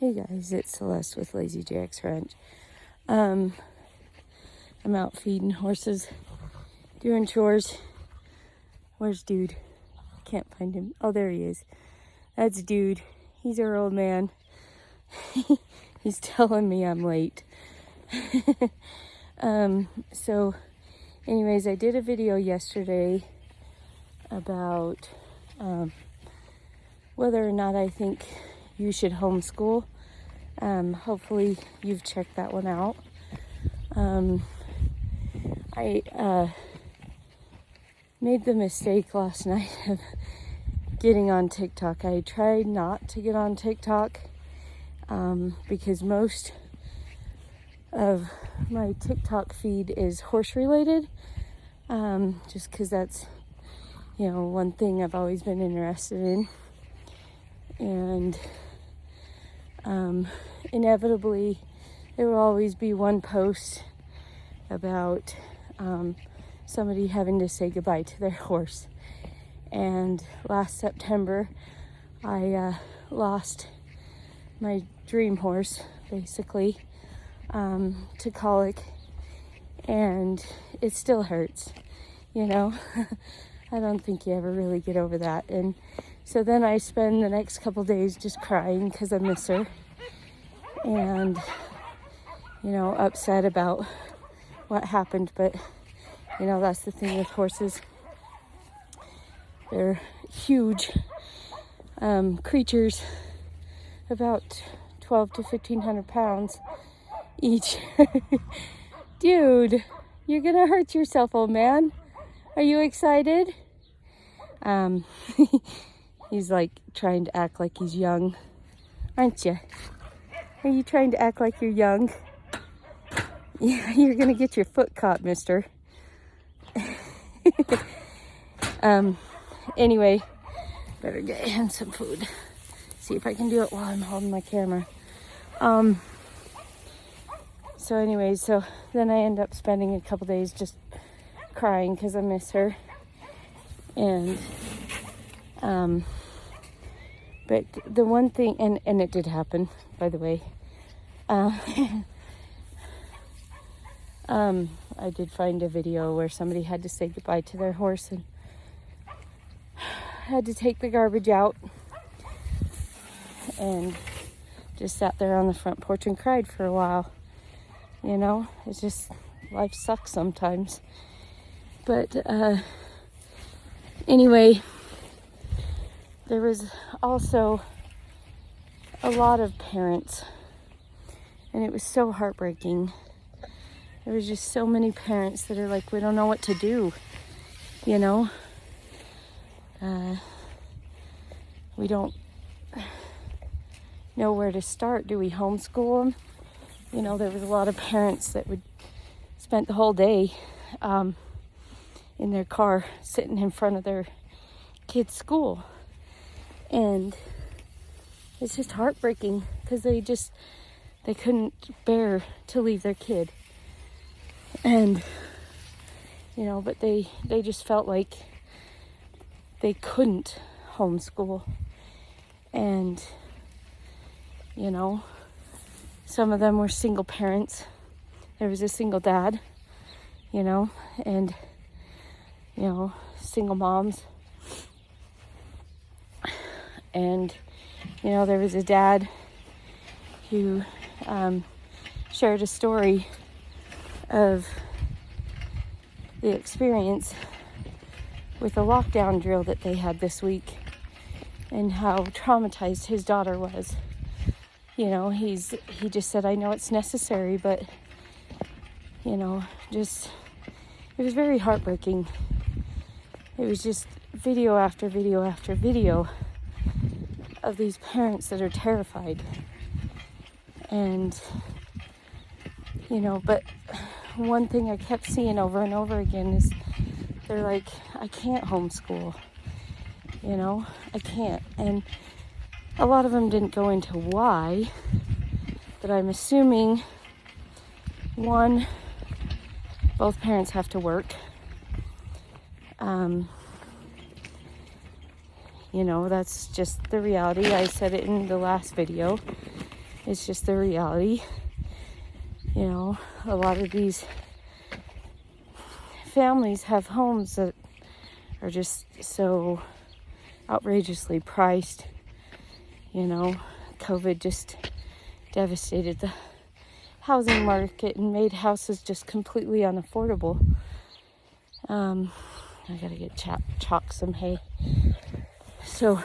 Hey guys, it's Celeste with Lazy Jack's Ranch. I'm out feeding horses, doing chores. Where's Dude? Can't find him. Oh, there he is. That's Dude. He's our old man. He's telling me I'm late. So anyways, I did a video yesterday about whether or not I think you should homeschool. Hopefully you've checked that one out. I made the mistake last night of getting on TikTok. I tried not to get on TikTok because most of my TikTok feed is horse related, just because that's, one thing I've always been interested in. And inevitably there will always be one post about somebody having to say goodbye to their horse. And last September I lost my dream horse, basically, to colic, and it still hurts, I don't think you ever really get over that. And so then I spend the next couple days just crying because I miss her, and upset about what happened. But that's the thing with horses, they're huge creatures, about 12 to 1,500 pounds each. Dude, you're gonna hurt yourself, old man. Are you excited? He's like trying to act like he's young, aren't you? Are you trying to act like you're young? Yeah, you're gonna get your foot caught, mister. Anyway, better get him some food. See if I can do it while I'm holding my camera. So anyways, so then I end up spending a couple days just crying because I miss her. And but the one thing, and it did happen, by the way. I did find a video where somebody had to say goodbye to their horse and had to take the garbage out, and just sat there on the front porch and cried for a while. It's just, life sucks sometimes. But anyway, there was also a lot of parents, and it was so heartbreaking. There was just so many parents that are like, we don't know what to do, we don't know where to start. Do we homeschool them? There was a lot of parents that would spend the whole day in their car sitting in front of their kids' school. And it's just heartbreaking because they couldn't bear to leave their kid. And, but they just felt like they couldn't homeschool. And, some of them were single parents. There was a single dad, and, single moms. And, there was a dad who shared a story of the experience with a lockdown drill that they had this week and how traumatized his daughter was. He just said, I know it's necessary, but, it was very heartbreaking. It was just video after video after video of these parents that are terrified. And, but one thing I kept seeing over and over again is they're like, I can't homeschool, I can't. And a lot of them didn't go into why, but I'm assuming, one, both parents have to work. That's just the reality. I said it in the last video. It's just the reality. You know, a lot of these families have homes that are just so outrageously priced. You know, COVID just devastated the housing market and made houses just completely unaffordable. I gotta get chalk some hay. So,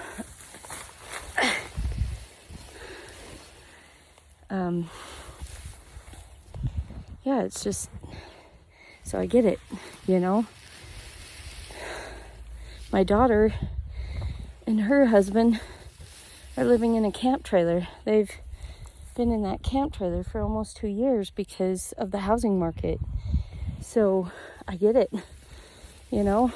yeah, it's just, so I get it, you know. My daughter and her husband are living in a camp trailer. They've been in that camp trailer for almost 2 years because of the housing market. So I get it, you know.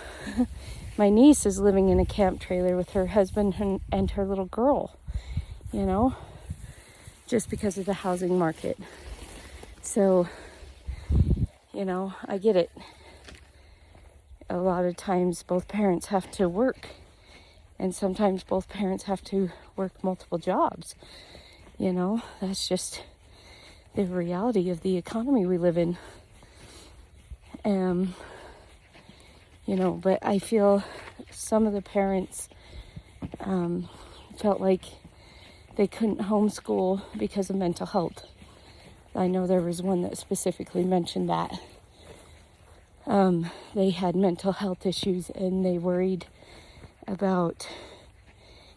My niece is living in a camp trailer with her husband and her little girl, you know, just because of the housing market. So, you know, I get it. A lot of times both parents have to work, and sometimes both parents have to work multiple jobs. You know, that's just the reality of the economy we live in. You know, but I feel some of the parents felt like they couldn't homeschool because of mental health. I know there was one that specifically mentioned that. They had mental health issues and they worried about,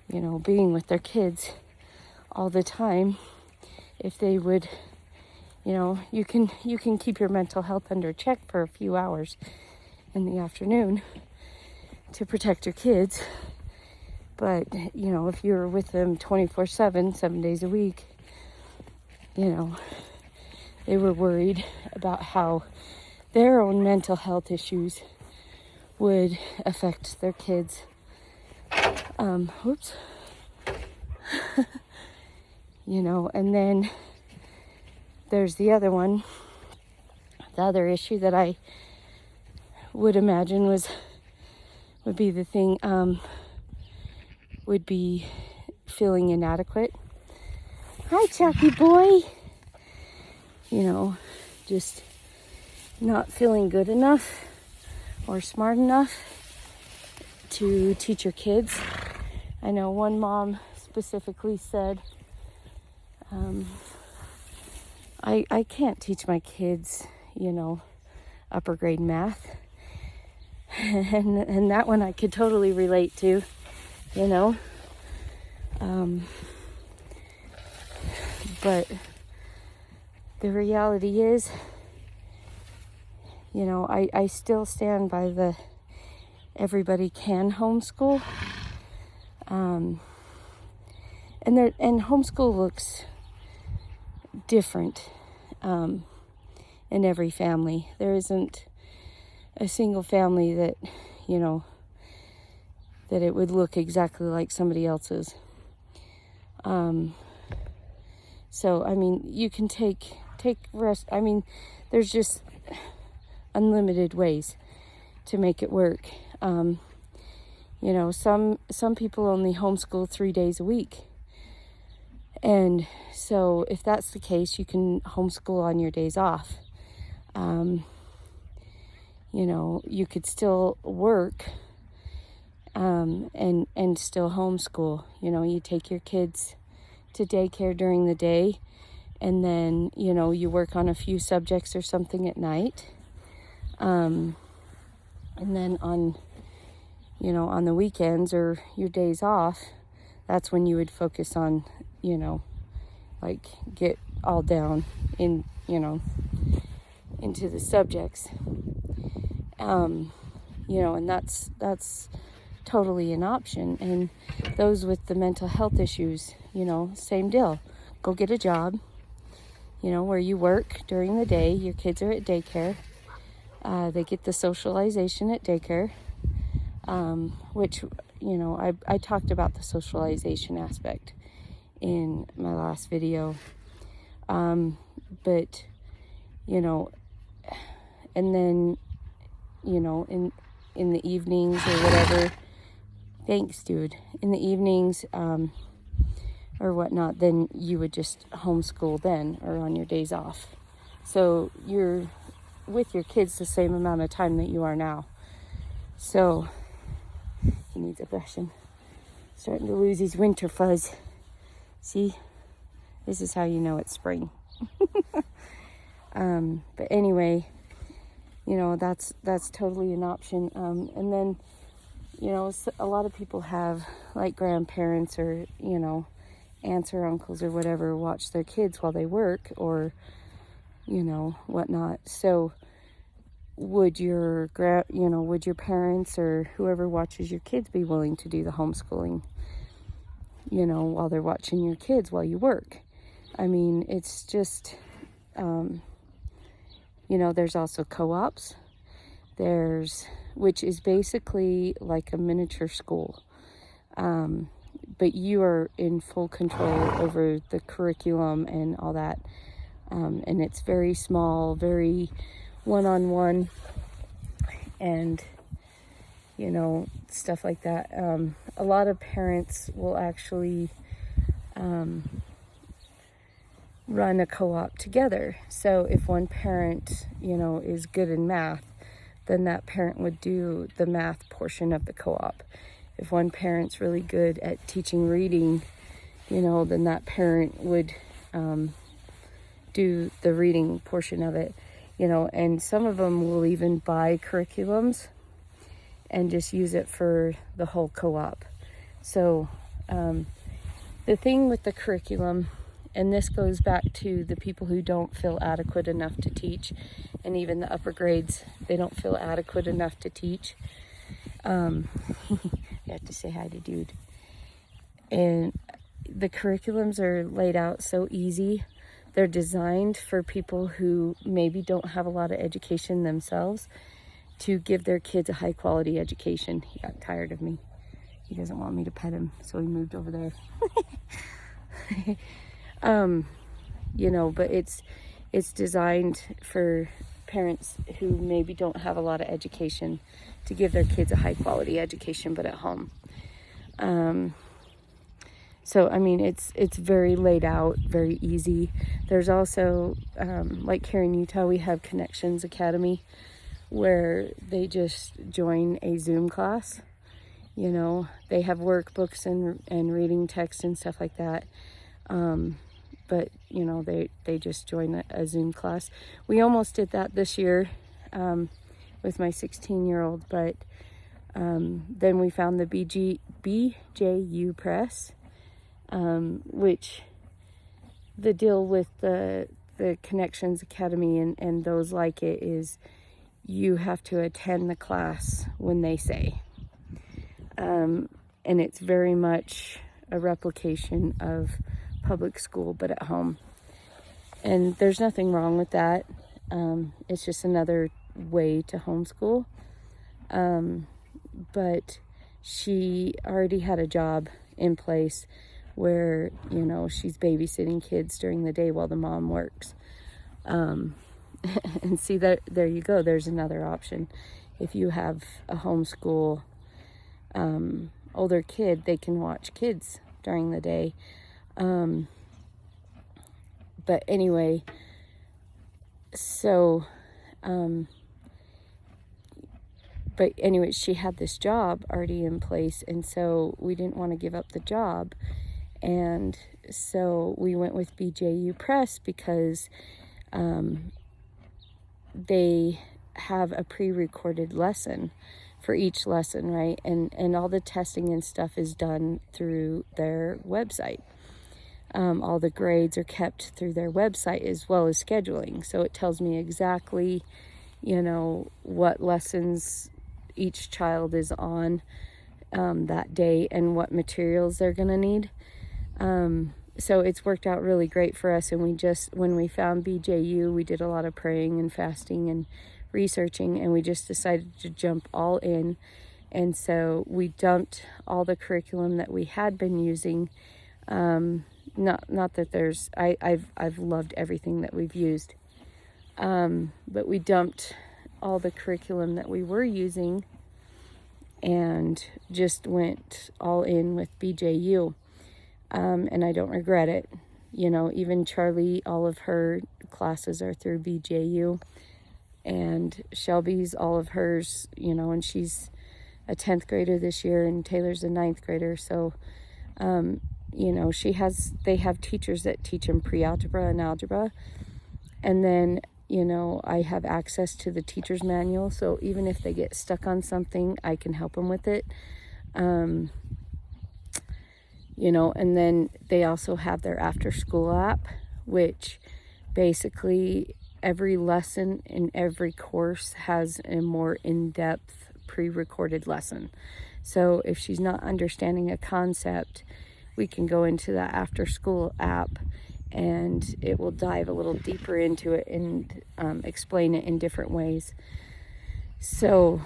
you know, being with their kids all the time. If they would, you know, you can keep your mental health under check for a few hours in the afternoon to protect your kids. But, you know, if you're with them 24/7, 7 days a week, you know, they were worried about how their own mental health issues would affect their kids. You know, and then there's the other one. The other issue that I would imagine would be the thing, would be feeling inadequate. Hi, Chucky boy. You know, just not feeling good enough or smart enough to teach your kids. I know one mom specifically said, I can't teach my kids, you know, upper grade math. And that one I could totally relate to, you know. But the reality is, you know, I still stand by the everybody can homeschool. And homeschool looks different in every family. There isn't a single family that, you know, that it would look exactly like somebody else's. So, I mean, you can take rest. I mean, there's just unlimited ways to make it work. You know, some people only homeschool 3 days a week. And so if that's the case, you can homeschool on your days off. You know, you could still work and still homeschool. You know, you take your kids to daycare during the day, and then, you know, you work on a few subjects or something at night. And then on the weekends or your days off, that's when you would focus on, you know, like get all down in, you know, into the subjects. You know, and that's totally an option. And those with the mental health issues, you know, same deal. Go get a job, you know, where you work during the day. Your kids are at daycare. They get the socialization at daycare, which, you know, I talked about the socialization aspect in my last video. But, you know, and then, you know, in the evenings or whatever, thanks, dude. In the evenings, or or whatnot, then you would just homeschool then or on your days off. So you're with your kids the same amount of time that you are now. So he needs a brushing. Starting to lose his winter fuzz. See? This is how you know it's spring. But anyway, that's totally an option. And then, a lot of people have like grandparents or, aunts or uncles or whatever watch their kids while they work or, whatnot. So would your parents or whoever watches your kids be willing to do the homeschooling, while they're watching your kids while you work? I mean, it's just, there's also co-ops. Which is basically like a miniature school. But you are in full control over the curriculum and all that. And it's very small, very one-on-one, and, stuff like that. A lot of parents will actually run a co-op together. So if one parent, is good in math, then that parent would do the math portion of the co-op. If one parent's really good at teaching reading, then that parent would do the reading portion of it, and some of them will even buy curriculums and just use it for the whole co-op. So the thing with the curriculum, and this goes back to the people who don't feel adequate enough to teach, and even the upper grades, they don't feel adequate enough to teach. You have to say hi to Dude. And the curriculums are laid out so easy. They're designed for people who maybe don't have a lot of education themselves to give their kids a high quality education. He got tired of me. He doesn't want me to pet him, so he moved over there. But it's designed for parents who maybe don't have a lot of education to give their kids a high quality education, but at home. So, I mean, it's very laid out, very easy. There's also, like here in Utah, we have Connections Academy, where they just join a Zoom class. They have workbooks and reading text and stuff like that. But they just join a Zoom class. We almost did that this year with my 16-year-old, but then we found the BJU Press, which the deal with the Connections Academy and those like it is you have to attend the class when they say. And it's very much a replication of public school, but at home. And there's nothing wrong with that. It's just another way to homeschool. But she already had a job in place where, she's babysitting kids during the day while the mom works. And see, there you go. There's another option. If you have a homeschool older kid, they can watch kids during the day. But anyway, so, she had this job already in place, and so we didn't want to give up the job. And so we went with BJU Press because they have a pre-recorded lesson for each lesson, right? And all the testing and stuff is done through their website. All the grades are kept through their website as well as scheduling. So it tells me exactly, what lessons each child is on that day and what materials they're going to need. So it's worked out really great for us. And when we found BJU, we did a lot of praying and fasting and researching, and we just decided to jump all in. And so we dumped all the curriculum that we had been using. Not that there's, I've loved everything that we've used. But we dumped all the curriculum that we were using and just went all in with BJU. and I don't regret it. You know, even Charlie, all of her classes are through BJU, and Shelby's, all of hers, you know, and she's a 10th grader this year, and Taylor's a 9th grader. So, you know, they have teachers that teach them pre-algebra and algebra. And then, you know, I have access to the teacher's manual. So even if they get stuck on something, I can help them with it. You know, and then they also have their after school app, which basically every lesson in every course has a more in-depth pre-recorded lesson. So if she's not understanding a concept, we can go into the after school app and it will dive a little deeper into it and explain it in different ways. So,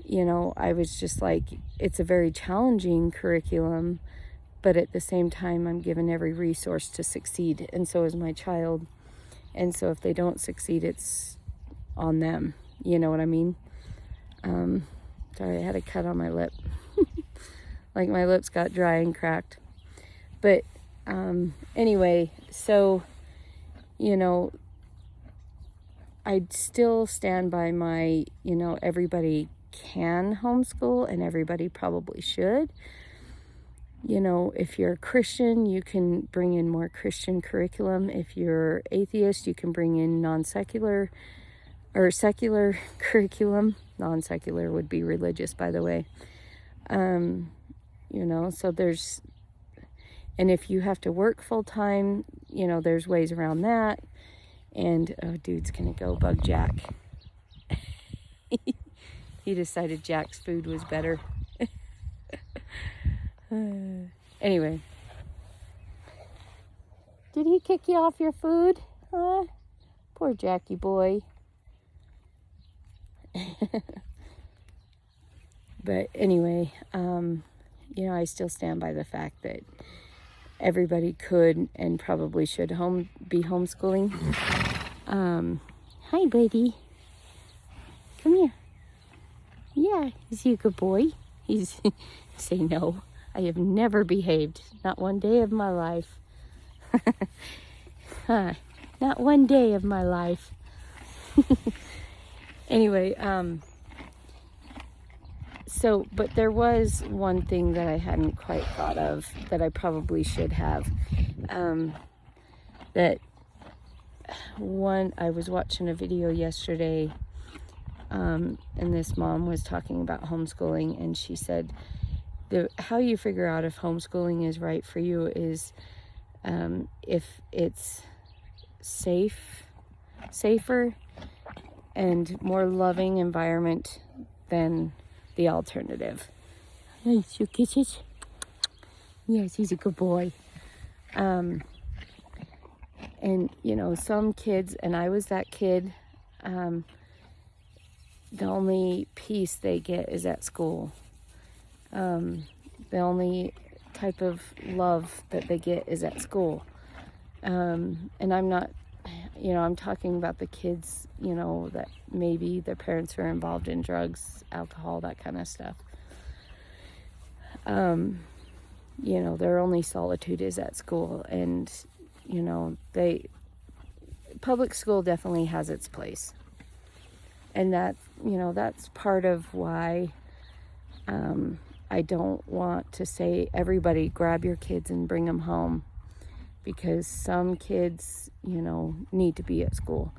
you know, I was just like, it's a very challenging curriculum, but at the same time, I'm given every resource to succeed, and so is my child. And so if they don't succeed, it's on them. You know what I mean? Sorry, I had a cut on my lip. Like my lips got dry and cracked. But anyway, so, you know, I'd still stand by my, you know, everybody can homeschool and everybody probably should. You know, if you're a Christian, you can bring in more Christian curriculum. If you're atheist, you can bring in non-secular or secular curriculum. Non-secular would be religious, by the way. You know, so and if you have to work full time, you know, there's ways around that. And, oh, dude's gonna go bug Jack. He decided Jack's food was better. Anyway, did he kick you off your food? Huh? Poor Jackie boy. But anyway, you know, I still stand by the fact that everybody could and probably should be homeschooling. Hi, buddy. Come here. Yeah, is he a good boy? He's say no. I have never behaved, not one day of my life. Not one day of my life. Anyway, so, but there was one thing that I hadn't quite thought of that I probably should have. I was watching a video yesterday, and this mom was talking about homeschooling, and she said, how you figure out if homeschooling is right for you is if it's safer and more loving environment than the alternative. Nice, you kisses? Yes, he's a good boy. And you know, some kids, and I was that kid, the only peace they get is at school. The only type of love that they get is at school. And I'm not, you know, I'm talking about the kids, you know, that maybe their parents are involved in drugs, alcohol, that kind of stuff. You know, their only solitude is at school. And, you know, public school definitely has its place. And that, you know, that's part of why, I don't want to say everybody grab your kids and bring them home, because some kids, you know, need to be at school.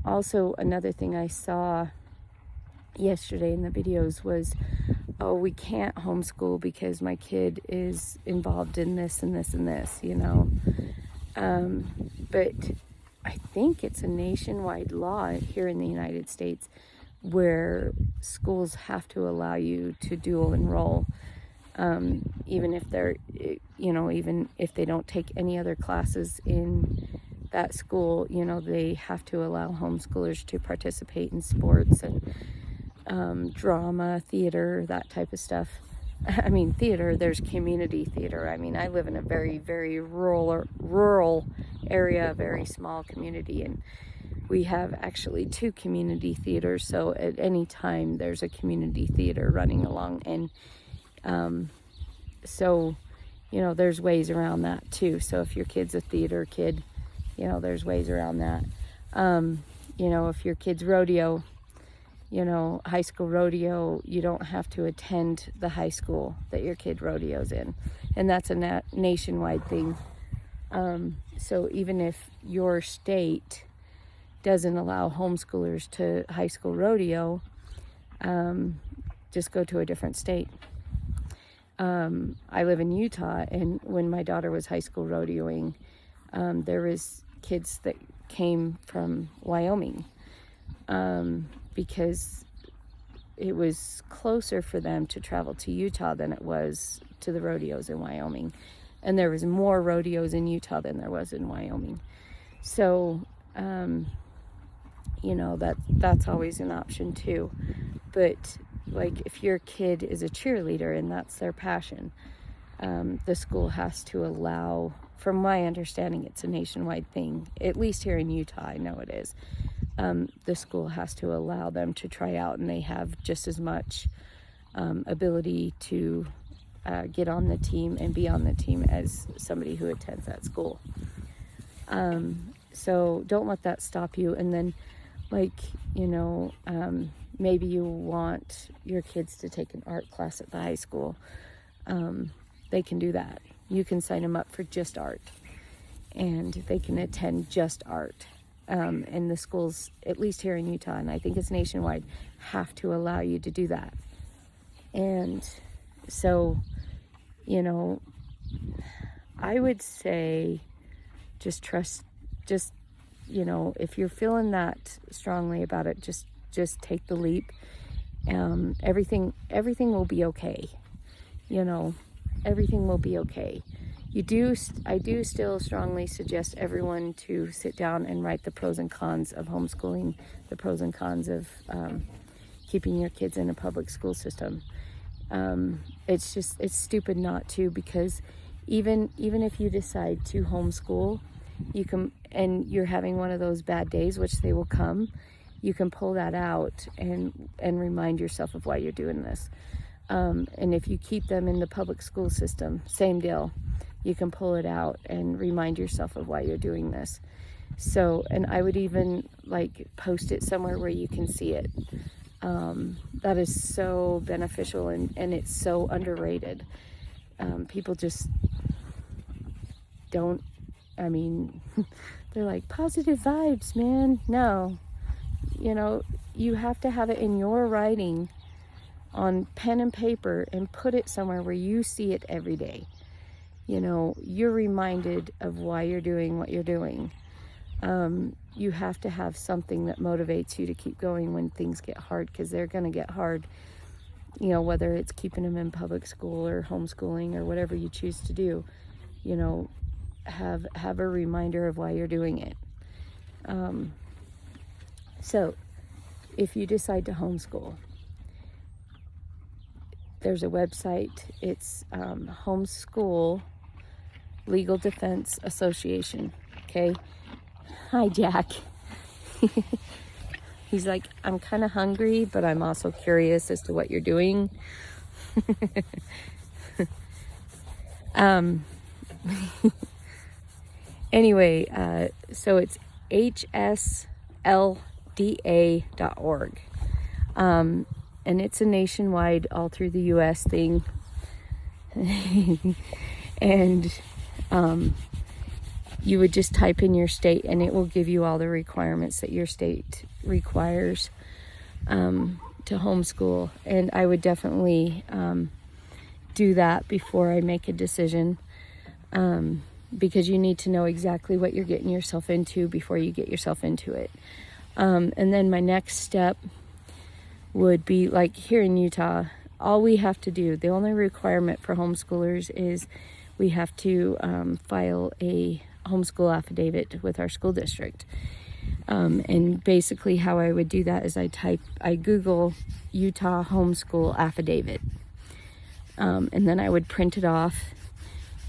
Also, another thing I saw yesterday in the videos was, oh, we can't homeschool because my kid is involved in this and this and this, you know. But I think it's a nationwide law here in the United States where schools have to allow you to dual enroll, even if they're, you know, even if they don't take any other classes in that school, you know, they have to allow homeschoolers to participate in sports and drama, theater, that type of stuff. I mean, theater, there's community theater. I mean, I live in a very, very rural area, a very small community, and we have actually 2 community theaters, so at any time there's a community theater running along. And so, there's ways around that too. So if your kid's a theater kid, there's ways around that. If your kid's rodeo, high school rodeo, you don't have to attend the high school that your kid rodeos in. And that's a nationwide thing. So even if your state doesn't allow homeschoolers to high school rodeo, just go to a different state. I live in Utah, and when my daughter was high school rodeoing, there was kids that came from Wyoming, because it was closer for them to travel to Utah than it was to the rodeos in Wyoming. And there was more rodeos in Utah than there was in Wyoming. So, that's always an option too. But like if your kid is a cheerleader and that's their passion, the school has to allow, from my understanding, it's a nationwide thing, at least here in Utah, I know it is. The school has to allow them to try out, and they have just as much ability to get on the team and be on the team as somebody who attends that school. So don't let that stop you. And then maybe you want your kids to take an art class at the high school. They can do that. You can sign them up for just art, and they can attend just art. And the schools, at least here in Utah, and I think it's nationwide, have to allow you to do that. And so, I would say just trust, if you're feeling that strongly about it, just take the leap. Everything will be okay. Everything will be okay. I do still strongly suggest everyone to sit down and write the pros and cons of homeschooling, the pros and cons of keeping your kids in a public school system. It's stupid not to, because even if you decide to homeschool, you can, and you're having one of those bad days, which they will come, you can pull that out and remind yourself of why you're doing this. And if you keep them in the public school system, same deal. You can pull it out and remind yourself of why you're doing this. So, and I would even post it somewhere where you can see it. That is so beneficial, and it's so underrated. People just don't, they're like, positive vibes, man. No, you have to have it in your writing on pen and paper and put it somewhere where you see it every day. You're reminded of why you're doing what you're doing. You have to have something that motivates you to keep going when things get hard, because they're going to get hard, whether it's keeping them in public school or homeschooling or whatever you choose to do. Have a reminder of why you're doing it. So if you decide to homeschool, there's a website. It's Homeschool Legal Defense Association. Okay. Hi, Jack. He's like, I'm kind of hungry, but I'm also curious as to what you're doing. Anyway, so it's hslda.org. And it's a nationwide, all through the U.S. thing. And you would just type in your state, and it will give you all the requirements that your state requires to homeschool. And I would definitely do that before I make a decision, because you need to know exactly what you're getting yourself into before you get yourself into it. And then my next step would be, here in Utah, all we have to do, the only requirement for homeschoolers is we have to file a homeschool affidavit with our school district. And basically how I would do that is I Google Utah homeschool affidavit. And then I would print it off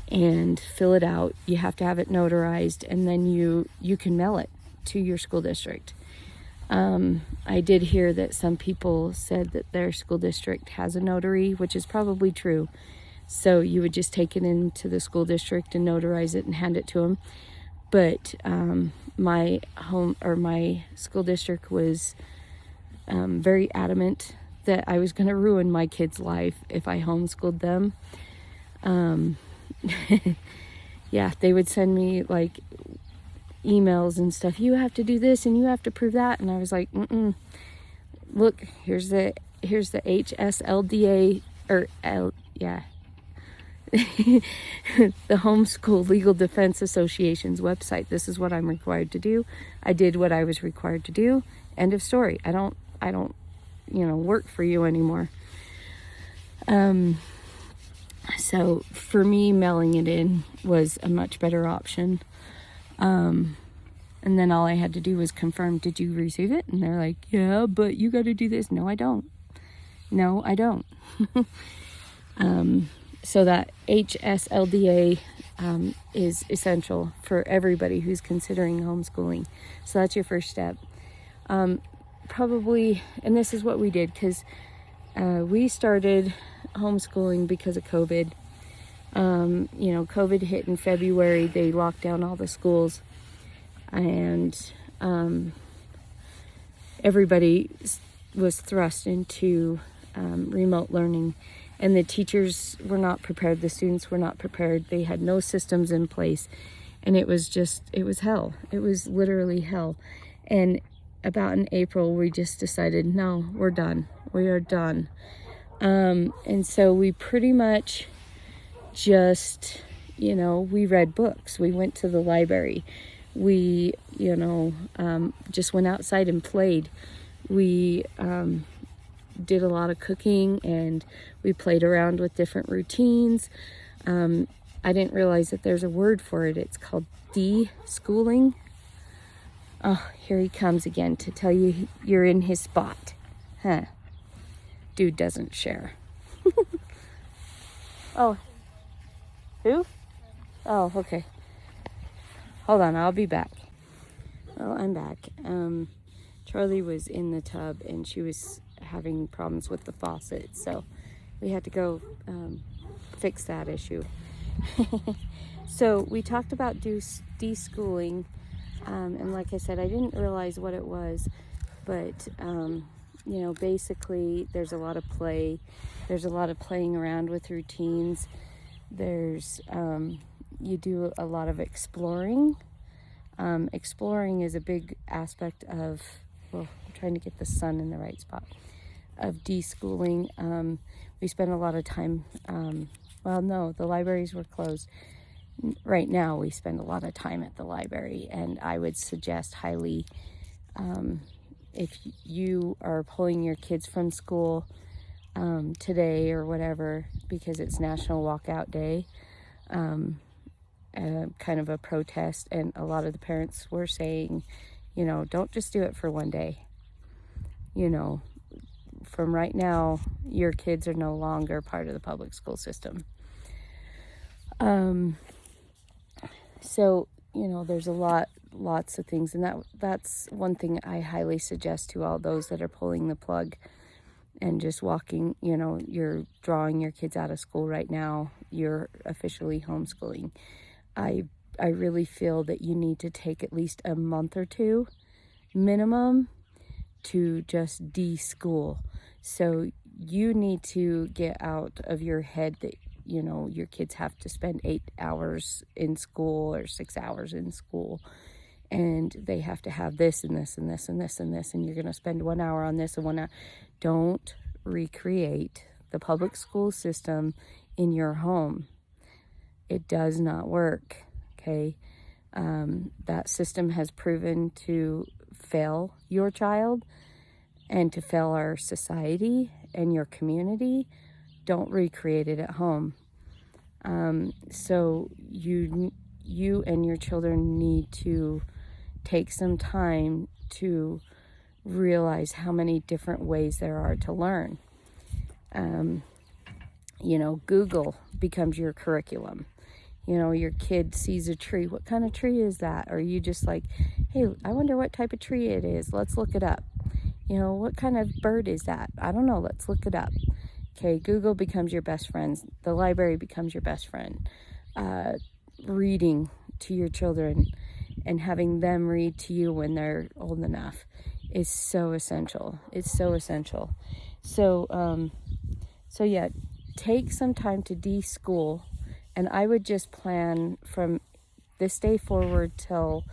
and fill it out. You have to have it notarized, and then you can mail it to your school district. I did hear that some people said that their school district has a notary, which is probably true. So you would just take it into the school district and notarize it and hand it to them. But my school district was very adamant that I was going to ruin my kid's life if I homeschooled them. Yeah, they would send me like emails and stuff. You have to do this and you have to prove that. And I was like, look, here's the HSLDA the Homeschool Legal Defense Association's website. This is what I'm required to do. I did what I was required to do. End of story. I don't work for you anymore. So for me, mailing it in was a much better option. And then all I had to do was confirm, did you receive it? And they're like, yeah, but you got to do this. No, I don't. So that HSLDA is essential for everybody who's considering homeschooling. So that's your first step. Probably, and this is what we did, because we started homeschooling because of COVID. COVID hit in February. They locked down all the schools, and everybody was thrust into remote learning. And the teachers were not prepared. The students were not prepared. They had no systems in place. And it was hell. It was literally hell. And about in April, we just decided, no, we're done. We are done. And so we pretty much just, we read books. We went to the library. We, just went outside and played. We did a lot of cooking, and we played around with different routines. I didn't realize that there's a word for it. It's called de-schooling. Oh, here he comes again to tell you you're in his spot. Huh. Dude doesn't share. Oh. Who? Oh, okay. Hold on, I'll be back. Well, I'm back. Charlie was in the tub, and she was having problems with the faucet, so we had to go fix that issue. So we talked about de-schooling, and like I said, I didn't realize what it was, but basically there's a lot of play. There's a lot of playing around with routines. There's you do a lot of exploring. Exploring is a big aspect of, I'm trying to get the sun in the right spot, of de-schooling. We spend a lot of time, the libraries were closed. Right now we spend a lot of time at the library, and I would suggest highly, if you are pulling your kids from school today or whatever, because it's National Walkout Day, kind of a protest, and a lot of the parents were saying, don't just do it for one day. From right now, your kids are no longer part of the public school system. So, there's lots of things, and that's one thing I highly suggest to all those that are pulling the plug and just walking, you're drawing your kids out of school right now. You're officially homeschooling. I really feel that you need to take at least a month or two minimum to just de-school. So you need to get out of your head that, your kids have to spend 8 hours in school or 6 hours in school, and they have to have this and this and this and this and this, and you're going to spend 1 hour on this and 1 hour. Don't recreate the public school system in your home. It does not work, okay? That system has proven to fail your child and to fail our society and your community. Don't recreate it at home. So you and your children need to take some time to realize how many different ways there are to learn. Google becomes your curriculum. Your kid sees a tree. What kind of tree is that? Or you just like, hey, I wonder what type of tree it is. Let's look it up. What kind of bird is that? I don't know. Let's look it up. Okay, Google becomes your best friend. The library becomes your best friend. Reading to your children and having them read to you when they're old enough is so essential. It's so essential. So, so yeah, take some time to de-school, and I would just plan from this day forward till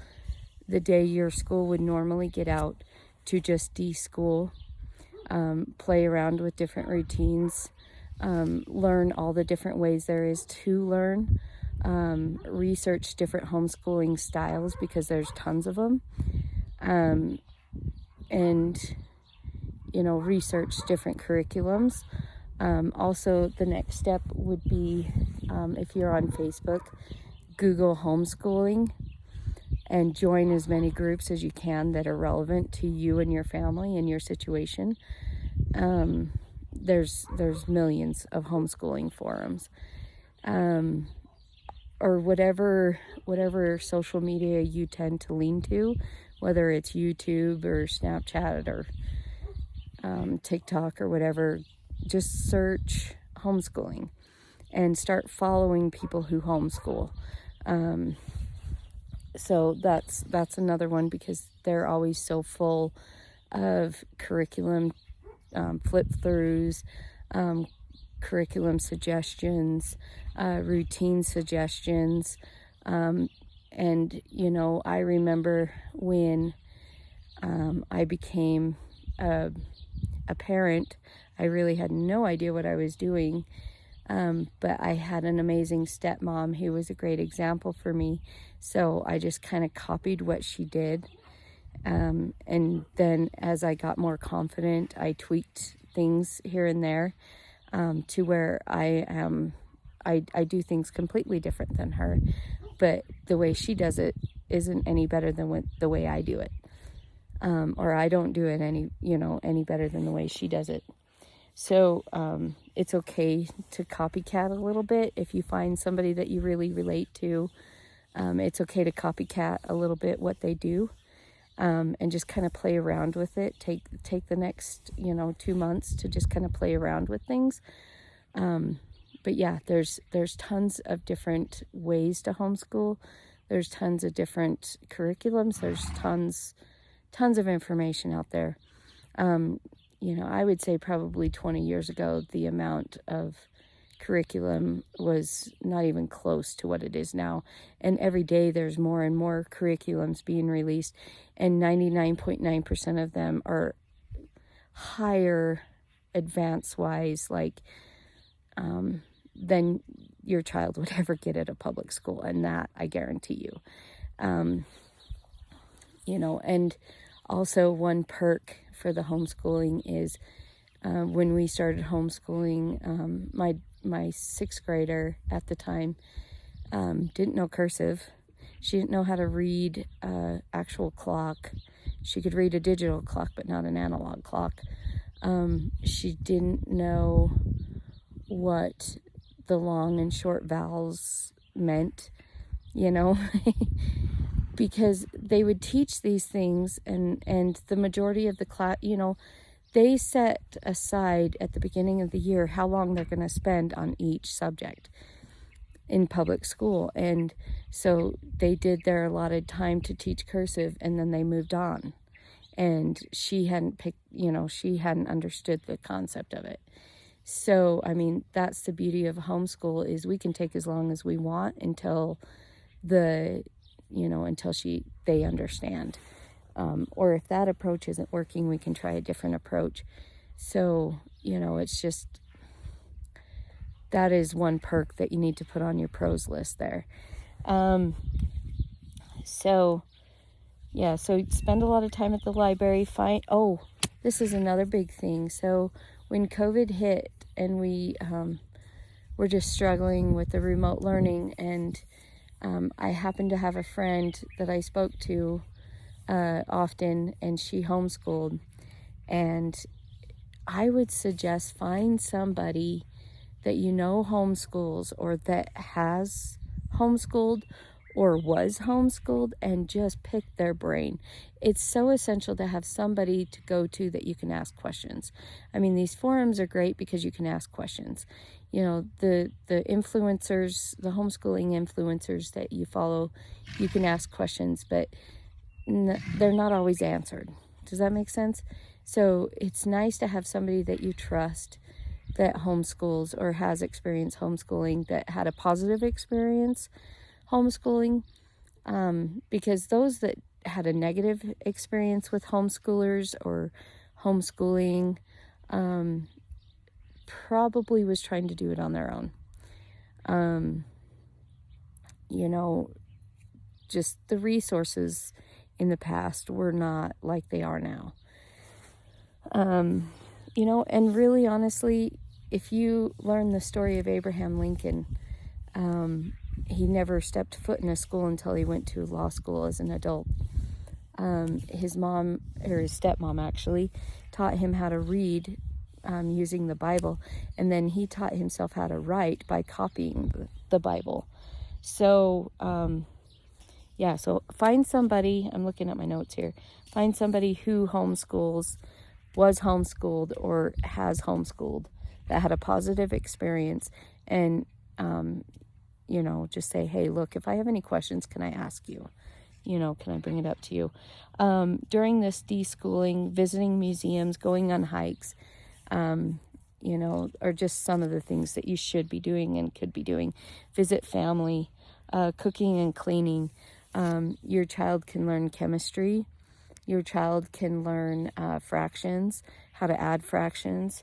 the day your school would normally get out to just de-school, play around with different routines, learn all the different ways there is to learn, research different homeschooling styles because there's tons of them, and research different curriculums. Also, the next step would be, if you're on Facebook, Google homeschooling and join as many groups as you can that are relevant to you and your family and your situation. There's millions of homeschooling forums, or whatever social media you tend to lean to, whether it's YouTube or Snapchat or TikTok or whatever. Just search homeschooling and start following people who homeschool. So that's another one, because they're always so full of curriculum flip-throughs, curriculum suggestions, routine suggestions. And, I remember when I became a parent, I really had no idea what I was doing. But I had an amazing stepmom who was a great example for me. So I just kind of copied what she did. And then as I got more confident, I tweaked things here and there, to where I do things completely different than her. But the way she does it isn't any better than the way I do it. Or I don't do it any better than the way she does it. So it's okay to copycat a little bit. If you find somebody that you really relate to, it's okay to copycat a little bit what they do, and just kind of play around with it. Take the next 2 months to just kind of play around with things. But yeah, there's tons of different ways to homeschool. There's tons of different curriculums. There's tons of information out there. I would say probably 20 years ago, the amount of curriculum was not even close to what it is now. And every day there's more and more curriculums being released, and 99.9% of them are higher advance-wise, like, than your child would ever get at a public school. And that I guarantee you. And also one perk for the homeschooling is, when we started homeschooling, my sixth grader at the time didn't know cursive. She didn't know how to read actual clock. She could read a digital clock, but not an analog clock. She didn't know what the long and short vowels meant, because they would teach these things, and the majority of the class, they set aside at the beginning of the year how long they're going to spend on each subject in public school. And so they did their allotted time to teach cursive, and then they moved on. And she hadn't she hadn't understood the concept of it. So, that's the beauty of homeschool, is we can take as long as we want until they understand. Or if that approach isn't working, we can try a different approach. So, it's just, that is one perk that you need to put on your pros list there. So spend a lot of time at the library. This is another big thing. So when COVID hit and we were just struggling with the remote learning, and I happened to have a friend that I spoke to often, and she homeschooled. And I would suggest find somebody that homeschools, or that has homeschooled, or was homeschooled and just pick their brain. It's so essential to have somebody to go to that you can ask questions. I mean, these forums are great because you can ask questions. You know, the influencers, the homeschooling influencers that you follow, you can ask questions, but they're not always answered. Does that make sense? So it's nice to have somebody that you trust that homeschools or has experienced homeschooling, that had a positive experience homeschooling, because those that had a negative experience with homeschoolers or homeschooling probably was trying to do it on their own. You know, just the resources in the past were not like they are now. You know, and really honestly, if you learn the story of Abraham Lincoln, he never stepped foot in a school until he went to law school as an adult. His mom, or his stepmom actually, taught him how to read using the Bible, and then he taught himself how to write by copying the Bible. So, yeah, so find somebody, I'm looking at my notes here, find somebody who homeschools, was homeschooled, or has homeschooled, that had a positive experience, and, you know, just say, hey, look, if I have any questions, can I ask you? You know, can I bring it up to you? During this deschooling, visiting museums, going on hikes, you know, are just some of the things that you should be doing and could be doing. Visit family, cooking and cleaning. Your child can learn chemistry. Your child can learn fractions, how to add fractions,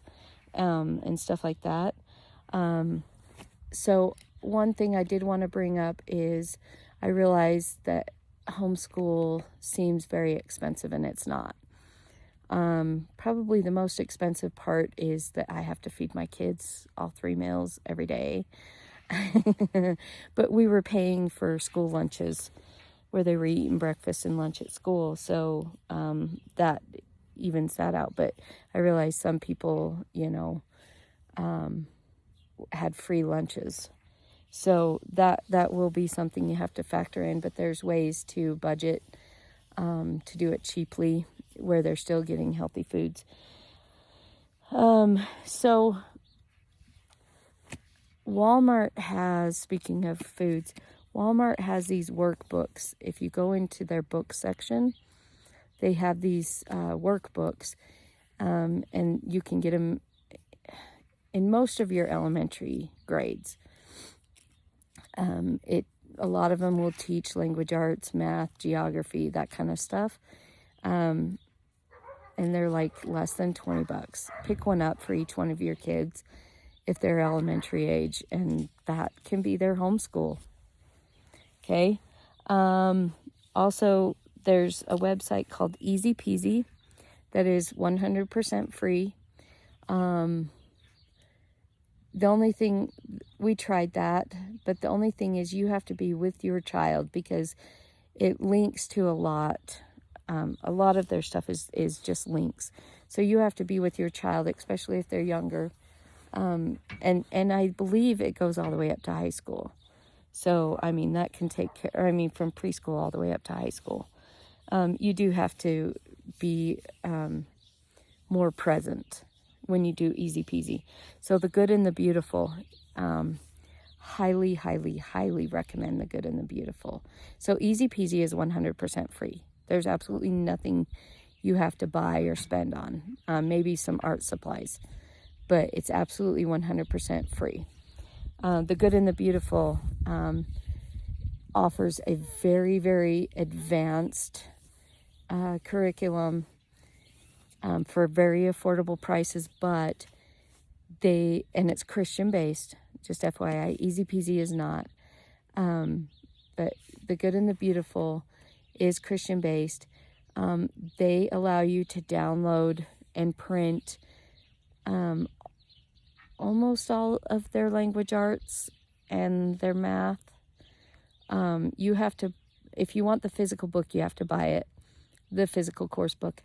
and stuff like that. So one thing I did want to bring up is I realized that homeschool seems very expensive, and it's not. Probably the most expensive part is that I have to feed my kids all 3 meals every day. But we were paying for school lunches where they were eating breakfast and lunch at school. So that evens that out. But I realized some people, you know, had free lunches. So that will be something you have to factor in. But there's ways to budget to do it cheaply where they're still getting healthy foods. So Walmart has, speaking of foods, Walmart has these workbooks. If you go into their book section, they have these workbooks, and you can get them in most of your elementary grades. A lot of them will teach language arts, math, geography, that kind of stuff. And they're like less than $20. Pick one up for each one of your kids if they're elementary age, and that can be their homeschool. Okay. Also, there's a website called Easy Peasy that is 100% free. The only thing, we tried that, but the only thing is you have to be with your child because it links to a lot. A lot of their stuff is just links. So you have to be with your child, especially if they're younger. And I believe it goes all the way up to high school. So, I mean, that can take care, from preschool all the way up to high school. You do have to be more present when you do Easy Peasy. So The Good and the Beautiful, highly, highly, highly recommend The Good and the Beautiful. So Easy Peasy is 100% free. There's absolutely nothing you have to buy or spend on. Maybe some art supplies, but it's absolutely 100% free. The Good and the Beautiful offers a very, very advanced curriculum for very affordable prices, but and it's Christian based, just FYI. Easy Peasy is not. But The Good and the Beautiful is Christian based. They allow you to download and print almost all of their language arts and their math. You have to, if you want the physical book, you have to buy it. The physical course book,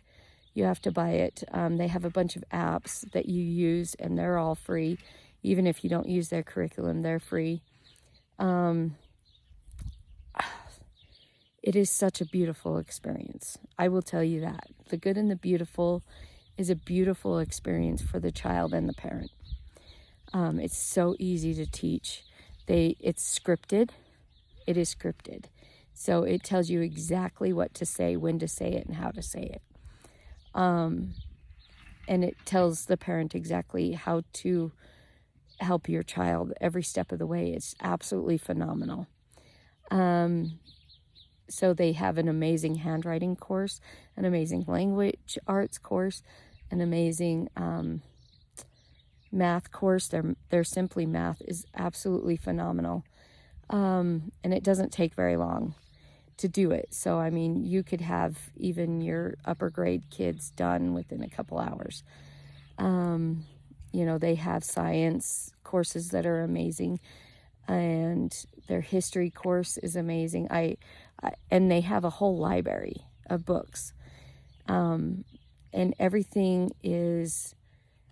you have to buy it. They have a bunch of apps that you use, and they're all free. Even if you don't use their curriculum, they're free. it is such a beautiful experience. I will tell you that. The Good and the Beautiful is a beautiful experience for the child and the parent. It's so easy to teach. It's scripted. It is scripted. So it tells you exactly what to say, when to say it, and how to say it. And it tells the parent exactly how to help your child every step of the way. It's absolutely phenomenal. So they have an amazing handwriting course, an amazing language arts course, an amazing math course. Their Simply Math is absolutely phenomenal. And it doesn't take very long to do it. So, I mean, you could have even your upper grade kids done within a couple hours. You know, they have science courses that are amazing, and their history course is amazing. And they have a whole library of books. And everything is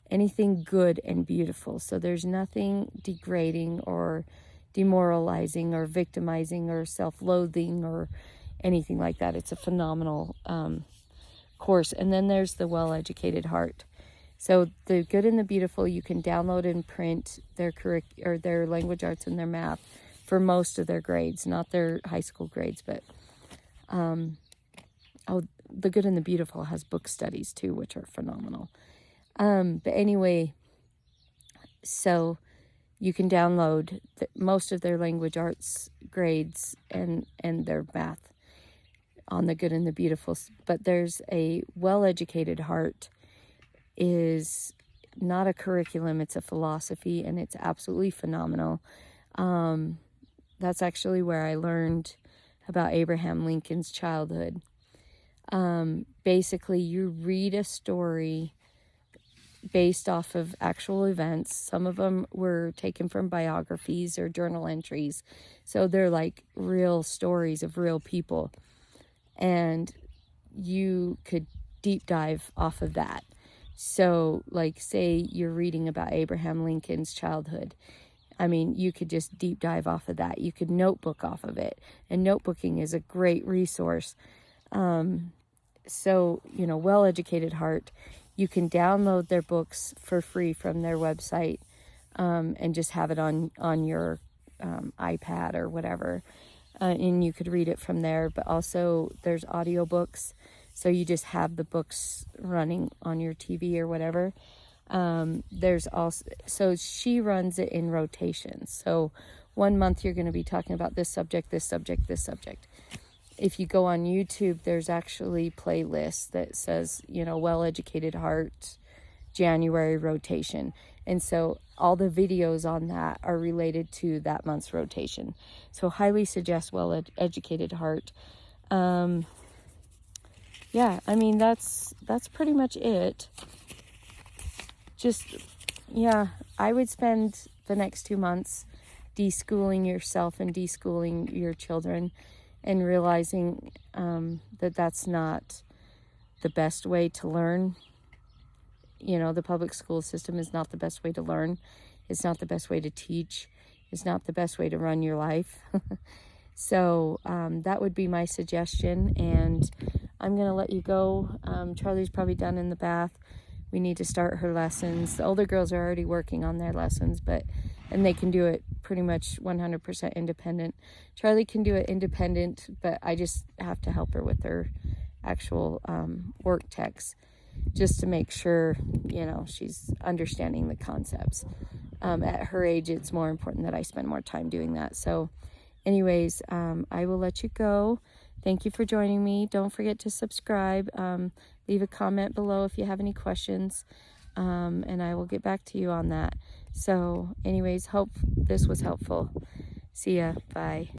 anything good and beautiful. So there's nothing degrading or demoralizing or victimizing or self-loathing or anything like that. It's a phenomenal course. And then there's the Well-Educated Heart. So the Good and the Beautiful, you can download and print their their language arts and their math for most of their grades, not their high school grades, but the Good and the Beautiful has book studies too, which are phenomenal. But anyway, so you can download most of their language arts grades and their math on the Good and the Beautiful. But there's a Well-Educated Heart is not a curriculum, it's a philosophy, and it's absolutely phenomenal. That's actually where I learned about Abraham Lincoln's childhood. Basically, you read a story based off of actual events. Some of them were taken from biographies or journal entries. So they're like real stories of real people. And you could deep dive off of that. So, like, say you're reading about Abraham Lincoln's childhood. I mean, you could just deep dive off of that. You could notebook off of it. And notebooking is a great resource. So, you know, Well-Educated Heart, you can download their books for free from their website and just have it on your iPad or whatever. And you could read it from there. But also there's audiobooks. So you just have the books running on your TV or whatever. There's also, so she runs it in rotations. So 1 month you're going to be talking about this subject, this subject, this subject. If you go on YouTube, there's actually playlists that says, you know, Well-Educated Heart, January rotation. And so all the videos on that are related to that month's rotation. So highly suggest Well-Educated Heart. Yeah, I mean, that's pretty much it. Just, yeah, I would spend the next 2 months deschooling yourself and deschooling your children and realizing that that's not the best way to learn. You know, the public school system is not the best way to learn. It's not the best way to teach. It's not the best way to run your life. So that would be my suggestion, and I'm going to let you go. Charlie's probably done in the bath. We need to start her lessons. The older girls are already working on their lessons, and they can do it pretty much 100% independent. Charlie can do it independent, but I just have to help her with her actual work text, just to make sure, you know, she's understanding the concepts. At her age, it's more important that I spend more time doing that. So anyways, I will let you go. Thank you for joining me. Don't forget to subscribe. Leave a comment below if you have any questions, and I will get back to you on that. So anyways, hope this was helpful. See ya. Bye.